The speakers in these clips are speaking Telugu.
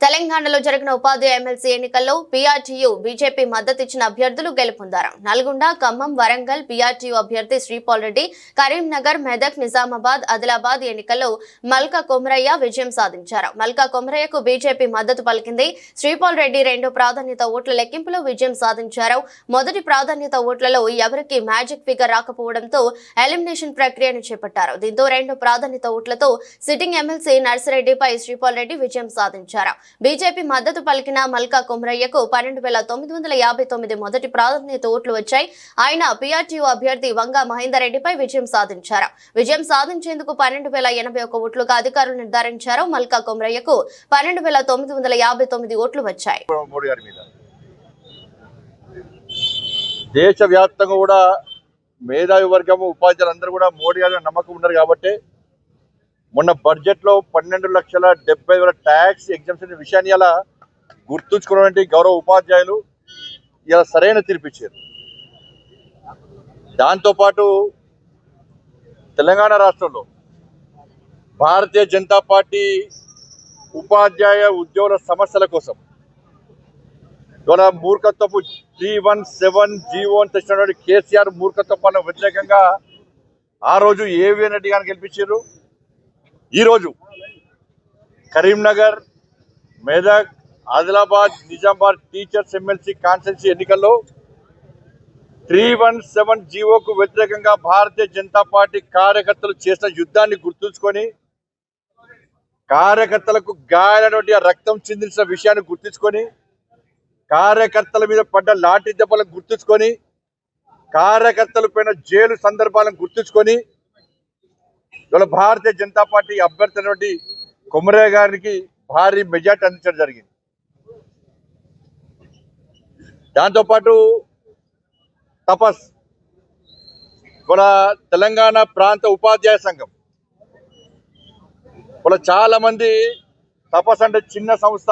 తెలంగాణలో జరిగిన ఉపాధ్యాయ ఎమ్మెల్సీ ఎన్నికల్లో పీఆర్టీయూ బీజేపీ మద్దతిచ్చిన అభ్యర్థులు గెలుపొందారు. నల్గొండ, ఖమ్మం, వరంగల్ పీఆర్టీయూ అభ్యర్థి శ్రీపాల్ రెడ్డి, కరీంనగర్, మెదక్, నిజామాబాద్, ఆదిలాబాద్ ఎన్నికల్లో మల్కా కొమరయ్య విజయం సాధించారు. మల్కా కొమరయ్యకు బీజేపీ మద్దతు పలికింది. శ్రీపాల్ రెడ్డి రెండో ప్రాధాన్యత ఓట్ల లెక్కింపులో విజయం సాధించారు. మొదటి ప్రాధాన్యత ఓట్లలో ఎవరికి మ్యాజిక్ ఫిగర్ రాకపోవడంతో ఎలిమినేషన్ ప్రక్రియను చేపట్టారు. దీంతో రెండో ప్రాధాన్యత ఓట్లతో సిట్టింగ్ ఎమ్మెల్సీ నర్సిరెడ్డిపై శ్రీపాల్ రెడ్డి విజయం సాధించారు. బీజేపీ మద్దతు పలికిన మల్కా కొమరయ్యకు 12,959 మొదటి ప్రాధాన్యత ఓట్లు వచ్చాయి. ఆయన పీఆర్టీయూ అభ్యర్థి వంగ మహేందర్ రెడ్డిపై విజయం సాధించారు. విజయం సాధించేందుకు 12,081 ఓట్లుగా అధికారులు నిర్ధారించారు. మల్కా కొమరయ్యకు 12,959 ఓట్లు వచ్చాయి. దేశవ్యాప్తంగా కూడా మేధావి వర్గము ఉపాధ్యాయులందరూ కూడా మోడీ గారి నమ్మకం ఉన్నారు కాబట్టి మొన్న బడ్జెట్లో 12,70,000 ట్యాక్స్ ఎగ్జామ్షన్ విషయాన్ని ఇలా గుర్తుంచుకున్నటువంటి గౌరవ ఉపాధ్యాయులు ఇలా సరైన తీర్పిచ్చారు. దాంతోపాటు తెలంగాణ రాష్ట్రంలో భారతీయ జనతా పార్టీ ఉపాధ్యాయ ఉద్యోగుల సమస్యల కోసం ఇవాళ మూర్ఖత్వపు 317 జీవో అని తెచ్చినటువంటి కేసీఆర్ మూర్ఖత్వం వ్యతిరేకంగా ఆ రోజు ఏవిఎన్ రెడ్డి గారిని గెలిపించారు. ఈరోజు Karimnagar, Medak, Adilabad, Nizamabad teachers MLC constituency ఎన్నికల్లో 317 జీవోకు వ్యతిరేకంగా భారతీయ జనతా పార్టీ కార్యకర్తలు చేసిన యుద్ధాన్ని గుర్తుంచుకొని కార్యకర్తలకు గాయాలైనటువంటి రక్తం చిందించిన విషయాన్ని గుర్తుంచుకొని కార్యకర్తల మీద పడ్డ లాఠీ దెబ్బలను గుర్తుంచుకొని కార్యకర్తల పైన జైలు సందర్భాలను గుర్తుంచుకొని ఇవాళ భారతీయ జనతా పార్టీ అభ్యర్థి అయినటువంటి కొమరయ్య గారికి భారీ మెజార్టీ అందించడం జరిగింది. దాంతోపాటు తపస్ ఇవాళ తెలంగాణ ప్రాంత ఉపాధ్యాయ సంఘం ఇవాళ చాలా మంది తపస్ అంటే చిన్న సంస్థ,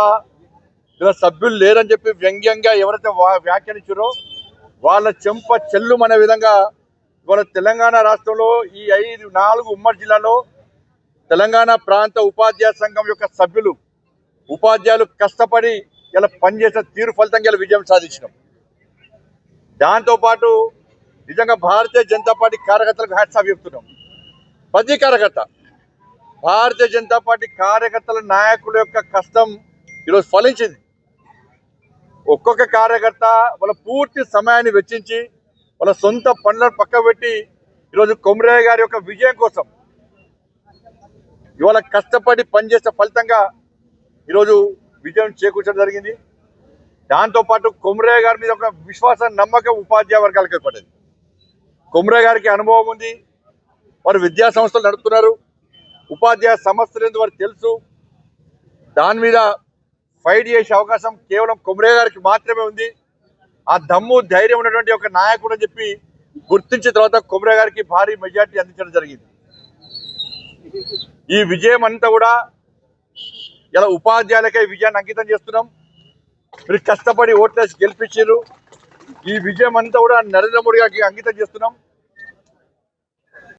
ఇలా సభ్యులు లేరని చెప్పి వ్యంగ్యంగా ఎవరైతే వ్యాఖ్యానించారో వాళ్ళ చెంప చెల్లుమనే విధంగా ఇవాళ తెలంగాణ రాష్ట్రంలో ఈ 4 ఉమ్మడి జిల్లాలో తెలంగాణ ప్రాంత ఉపాధ్యాయ సంఘం యొక్క సభ్యులు ఉపాధ్యాయులు కష్టపడి ఇలా పనిచేసిన తీరు ఫలితంగా ఇలా విజయం సాధించినాం. దాంతోపాటు నిజంగా భారతీయ జనతా పార్టీ కార్యకర్తలకు హ్యాట్స్ ఆఫ్ చెప్తున్నాం. ప్రతి కార్యకర్త భారతీయ జనతా పార్టీ కార్యకర్తల నాయకుల యొక్క కష్టం ఈరోజు ఫలించింది. ఒక్కొక్క కార్యకర్త వాళ్ళ పూర్తి సమయాన్ని వెచ్చించి వాళ్ళ సొంత పనులను పక్కబెట్టి ఈరోజు కొమరయ్య గారి యొక్క విజయం కోసం ఇవాళ కష్టపడి పనిచేసే ఫలితంగా ఈరోజు విజయం చేకూర్చడం జరిగింది. దాంతోపాటు కొమరయ్య గారి మీద ఒక విశ్వాస నమ్మకం ఉపాధ్యాయ వర్గాలకు ఏర్పడింది. కొమరయ్య గారికి అనుభవం ఉంది, వారు విద్యా సంస్థలు నడుపుతున్నారు, ఉపాధ్యాయ సమస్యలు వారికి తెలుసు. దాని మీద ఫైట్ చేసే అవకాశం కేవలం కొమరయ్య గారికి మాత్రమే ఉంది. ఆ దమ్ము ధైర్యం ఉన్నటువంటి ఒక నాయకుడు అని చెప్పి గుర్తించిన తర్వాత కొమరయ్య గారికి భారీ మెజార్టీ అందించడం జరిగింది. ఈ విజయం అంతా కూడా ఇలా ఉపాధ్యాయులకే విజయాన్ని అంకితం చేస్తున్నాం. మీరు కష్టపడి ఓట్లేసి గెలిపించారు. ఈ విజయం అంతా కూడా నరేంద్ర మోడీ గారికి అంకితం చేస్తున్నాం.